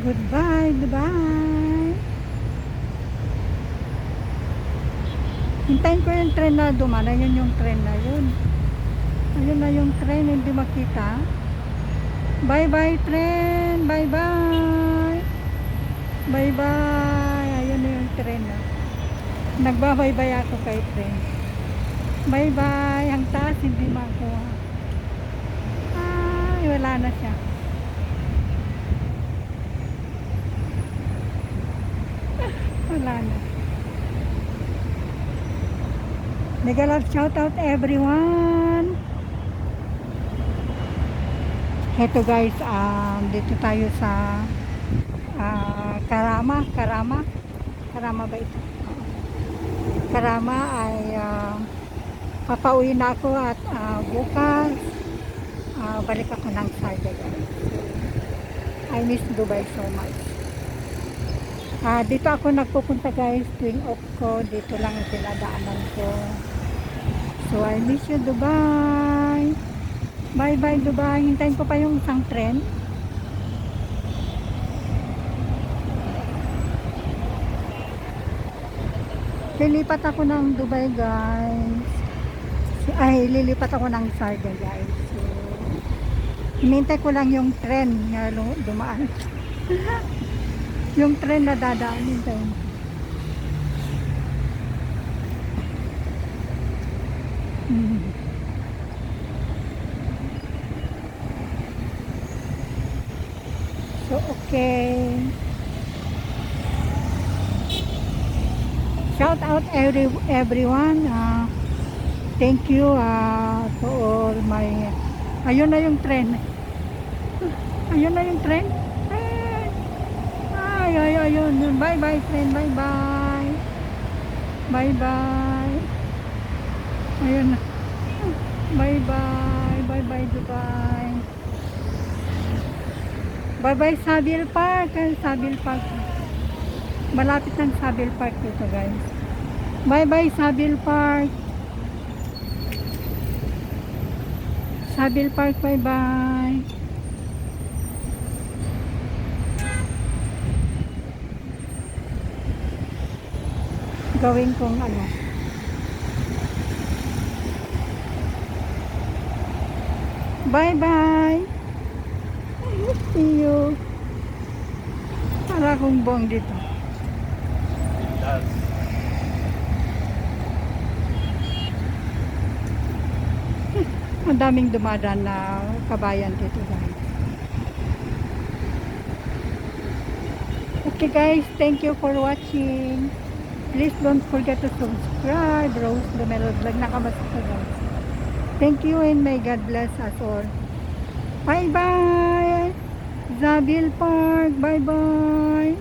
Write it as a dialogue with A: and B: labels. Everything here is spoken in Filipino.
A: Goodbye, goodbye. Hintayin ko yung tren na dumaan. Ayun yung tren na yun. Ayun na yung tren, hindi makita. Bye bye tren, bye bye. Bye bye. Ayun na yung tren na. Nagbabaybay ako kay tren. Bye bye. Ang taas hindi makuha. Ay, wala na siya. Wala na. Mega love shout out everyone. Heto guys, dito tayo sa Karama ba ito? Karama ay papauwi na ako at bukas balik ako ng Saga guys. I miss Dubai so much. Dito ako nagpupunta guys tuwing off ko. Dito lang ang pinadaanan ko. So I miss you Dubai. Bye bye Dubai. Hintayin ko pa yung isang tren. Lilipat ako ng Dubai guys. Ay, lilipat ako ng Sarga guys. So, hinintay ko lang yung tren na dumaan. Yung tren na dadaan. Hintayin. So, okay. Shout out everyone. Thank you to all my... Ayun na yung tren. Ayun na yung tren. Ayun. Bye bye tren. Bye bye. Bye bye. Ayun na. Bye bye. Bye bye Dubai. Bye bye Sabil Park. Sabil Park. Malapit ng Sabil Park dito guys. Bye bye Sabil Park. Sabil Park, bye bye. Gawin kong ano. Bye bye. See you. Para akong buong dito. Ang daming dumadaan na kabayan dito guys. Okay guys, thank you for watching. Please don't forget to subscribe. Rose Lumelo Vlog. Nakamasok guys. Thank you and may God bless us all. Bye bye. Sabil Park. Bye bye.